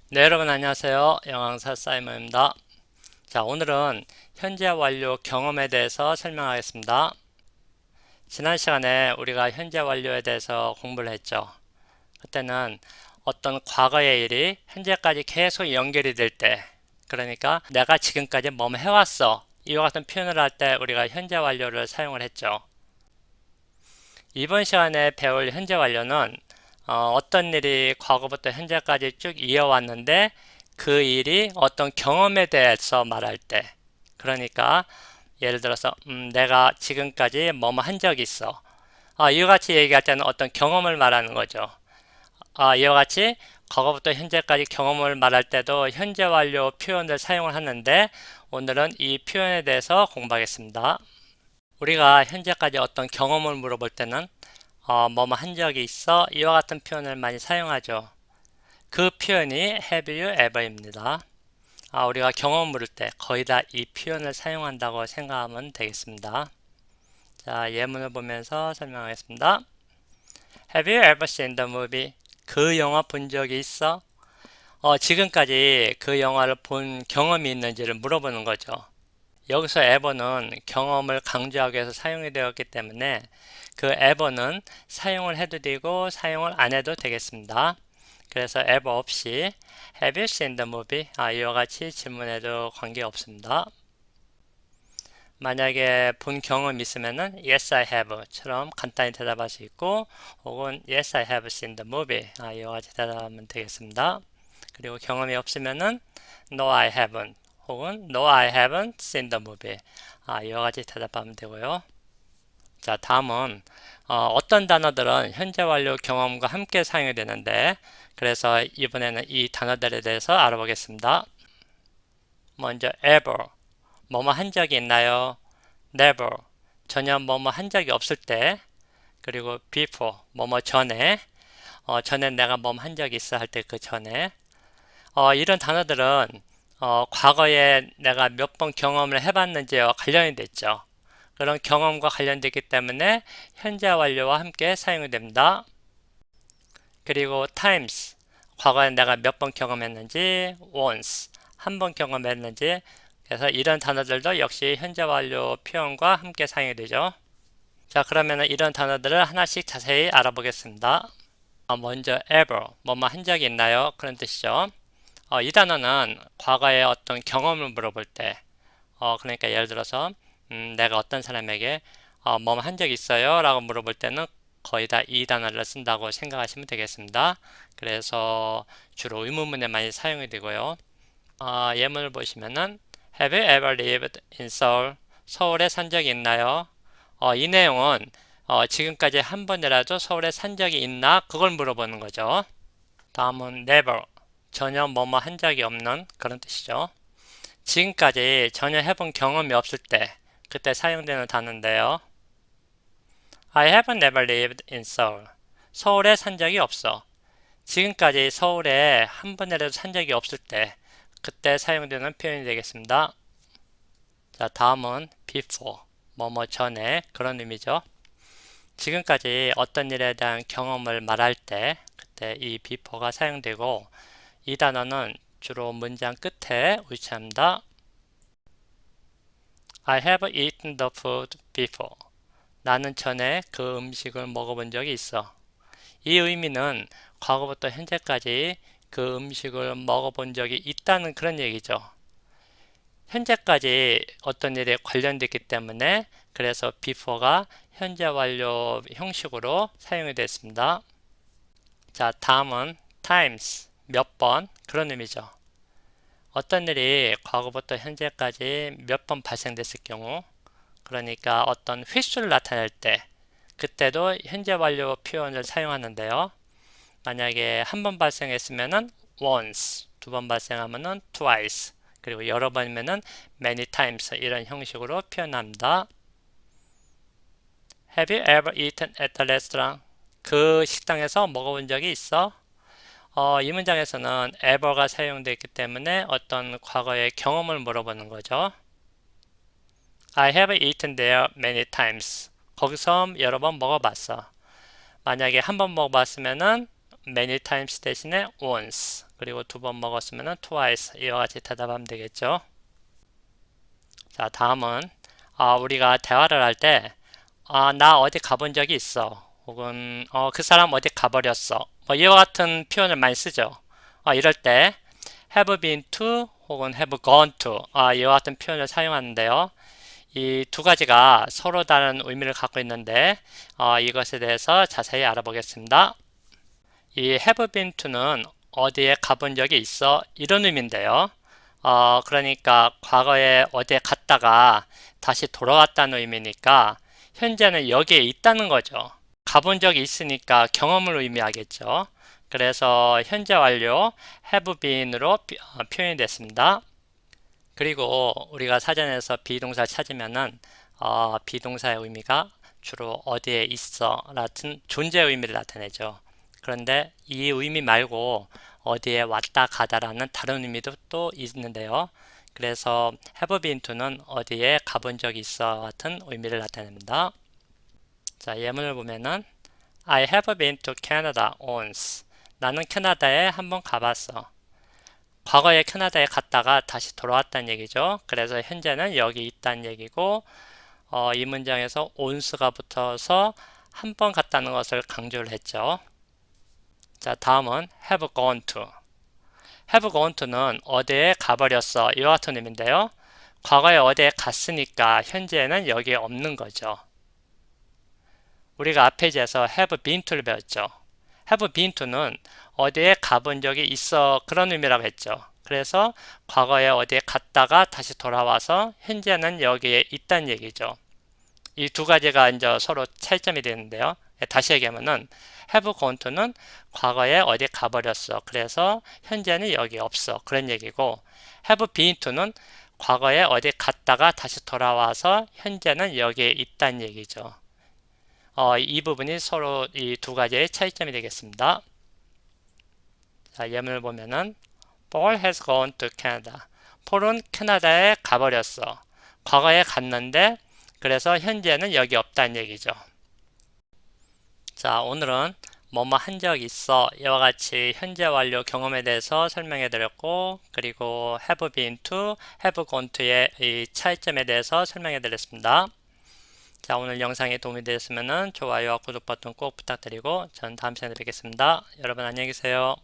네, 여러분 안녕하세요. 영양사 사이먼입니다. 자, 오늘은 현재 완료 경험에 대해서 설명하겠습니다. 지난 시간에 우리가 현재 완료에 대해서 공부를 했죠. 그때는 어떤 과거의 일이 현재까지 계속 연결이 될 때, 그러니까 내가 지금까지 뭐뭐 해왔어, 이와 같은 표현을 할 때 우리가 현재 완료를 사용을 했죠. 이번 시간에 배울 현재 완료는 어떤 일이 과거부터 현재까지 쭉 이어왔는데 그 일이 어떤 경험에 대해서 말할 때, 그러니까 예를 들어서 내가 지금까지 뭐뭐 한 적이 있어. 이와 같이 얘기할 때는 어떤 경험을 말하는 거죠. 이와 같이 과거부터 현재까지 경험을 말할 때도 현재 완료 표현을 사용을 하는데 오늘은 이 표현에 대해서 공부하겠습니다. 우리가 현재까지 어떤 경험을 물어볼 때는 뭐뭐 한 적이 있어? 이와 같은 표현을 많이 사용하죠. 그 표현이 have you ever입니다. 우리가 경험 물을 때 거의 다 이 표현을 사용한다고 생각하면 되겠습니다. 자, 예문을 보면서 설명하겠습니다. Have you ever seen the movie? 그 영화 본 적이 있어? 지금까지 그 영화를 본 경험이 있는지를 물어보는 거죠. 여기서 ever는 경험을 강조하기 위해서 사용이 되었기 때문에 그 ever는 사용을 해도 되고 사용을 안 해도 되겠습니다. 그래서 ever 없이 Have you seen the movie? 이와 같이 질문해도 관계없습니다. 만약에 본 경험이 있으면은 Yes, I have 처럼 간단히 대답할 수 있고 혹은 Yes, I have seen the movie 이와 같이 대답하면 되겠습니다. 그리고 경험이 없으면은 No, I haven't 혹은 No, I haven't seen the movie 이와 같이 대답하면 되고요. 자, 다음은 어떤 단어들은 현재 완료 경험과 함께 사용이 되는데 그래서 이번에는 이 단어들에 대해서 알아보겠습니다. 먼저 ever, 뭐뭐 한 적이 있나요? never, 전혀 뭐뭐 한 적이 없을 때. 그리고 before, 뭐뭐 전에, 전에 내가 뭐뭐 한 적이 있어 할 때 그 전에. 이런 단어들은 과거에 내가 몇 번 경험을 해봤는지와 관련이 됐죠. 그런 경험과 관련되기 때문에 현재 완료와 함께 사용이 됩니다. 그리고 times, 과거에 내가 몇 번 경험했는지, once, 한 번 경험했는지, 그래서 이런 단어들도 역시 현재 완료 표현과 함께 사용이 되죠. 자, 그러면 이런 단어들을 하나씩 자세히 알아보겠습니다. 먼저 ever, 뭐뭐 한 적이 있나요? 그런 뜻이죠. 이 단어는 과거에 어떤 경험을 물어볼 때, 그러니까 예를 들어서 내가 어떤 사람에게 뭐뭐 한 적 있어요? 라고 물어볼 때는 거의 다 이 단어를 쓴다고 생각하시면 되겠습니다. 그래서 주로 의문문에 많이 사용이 되고요. 예문을 보시면은 Have you ever lived in Seoul? 서울에 산 적이 있나요? 이 내용은 지금까지 한 번이라도 서울에 산 적이 있나? 그걸 물어보는 거죠. 다음은 never, 전혀 뭐뭐 한 적이 없는 그런 뜻이죠. 지금까지 전혀 해본 경험이 없을 때 그때 사용되는 단어인데요. I have never lived in Seoul. 서울에 산 적이 없어. 지금까지 서울에 한 번이라도 산 적이 없을 때 그때 사용되는 표현이 되겠습니다. 자, 다음은 before, 뭐뭐 전에 그런 의미죠. 지금까지 어떤 일에 대한 경험을 말할 때 그때 이 before가 사용되고 이 단어는 주로 문장 끝에 위치합니다. I have eaten the food before. 나는 전에 그 음식을 먹어본 적이 있어. 이 의미는 과거부터 현재까지 그 음식을 먹어본 적이 있다는 그런 얘기죠. 현재까지 어떤 일에 관련됐기 때문에 그래서 before가 현재 완료 형식으로 사용이 됐습니다. 자, 다음은 times, 몇 번 그런 의미죠. 어떤 일이 과거부터 현재까지 몇 번 발생됐을 경우 그러니까 어떤 횟수를 나타낼 때 그때도 현재 완료 표현을 사용하는데요. 만약에 한 번 발생했으면은 once, 두 번 발생하면은 twice, 그리고 여러 번이면은 many times 이런 형식으로 표현합니다. Have you ever eaten at the restaurant? 그 식당에서 먹어본 적이 있어? 이 문장에서는 ever가 사용되어 있기 때문에 어떤 과거의 경험을 물어보는 거죠. I have eaten there many times. 거기서 여러 번 먹어봤어. 만약에 한 번 먹어봤으면은 many times 대신에 once. 그리고 두 번 먹었으면 twice 이와 같이 대답하면 되겠죠. 자, 다음은 우리가 대화를 할 때 나 어디 가본 적이 있어. 혹은 그 사람 어디 가버렸어. 뭐 이와 같은 표현을 많이 쓰죠. 이럴 때 have been to 혹은 have gone to 이와 같은 표현을 사용하는데요. 이 두 가지가 서로 다른 의미를 갖고 있는데 이것에 대해서 자세히 알아보겠습니다. 이 have been to는 어디에 가본 적이 있어 이런 의미인데요. 그러니까 과거에 어디에 갔다가 다시 돌아왔다는 의미니까 현재는 여기에 있다는 거죠. 가본 적이 있으니까 경험을 의미하겠죠. 그래서 현재 완료 have been으로 표현이 됐습니다. 그리고 우리가 사전에서 비동사 찾으면은 비동사의 의미가 주로 어디에 있어 같은 존재의 의미를 나타내죠. 그런데 이 의미 말고 어디에 왔다 가다라는 다른 의미도 또 있는데요. 그래서 have been to는 어디에 가본 적이 있어 같은 의미를 나타냅니다. 자, 예문을 보면은 I have been to Canada once. 나는 캐나다에 한번 가봤어. 과거에 캐나다에 갔다가 다시 돌아왔다는 얘기죠. 그래서 현재는 여기 있다는 얘기고 이 문장에서 once가 붙어서 한 번 갔다는 것을 강조를 했죠. 자, 다음은 have gone to. have gone to는 어디에 가버렸어 이와 같은 의미인데요. 과거에 어디에 갔으니까 현재는 여기에 없는 거죠. 우리가 앞 페이지에서 have been to를 배웠죠. have been to는 어디에 가본 적이 있어 그런 의미라고 했죠. 그래서 과거에 어디에 갔다가 다시 돌아와서 현재는 여기에 있다는 얘기죠. 이 두 가지가 이제 서로 차이점이 되는데요. 다시 얘기하면은 have gone to는 과거에 어디 가버렸어. 그래서 현재는 여기 없어. 그런 얘기고 have been to는 과거에 어디 갔다가 다시 돌아와서 현재는 여기에 있다는 얘기죠. 이 부분이 서로 이 두 가지의 차이점이 되겠습니다. 자, 예문을 보면은 Paul has gone to Canada. 폴은 캐나다에 가버렸어. 과거에 갔는데 그래서 현재는 여기 없다는 얘기죠. 자, 오늘은 뭐뭐 한 적 있어 이와 같이 현재 완료 경험에 대해서 설명해 드렸고 그리고 have been to, have gone to의 이 차이점에 대해서 설명해 드렸습니다. 자, 오늘 영상이 도움이 되셨으면 좋아요와 구독 버튼 꼭 부탁드리고 전 다음 시간에 뵙겠습니다. 여러분 안녕히 계세요.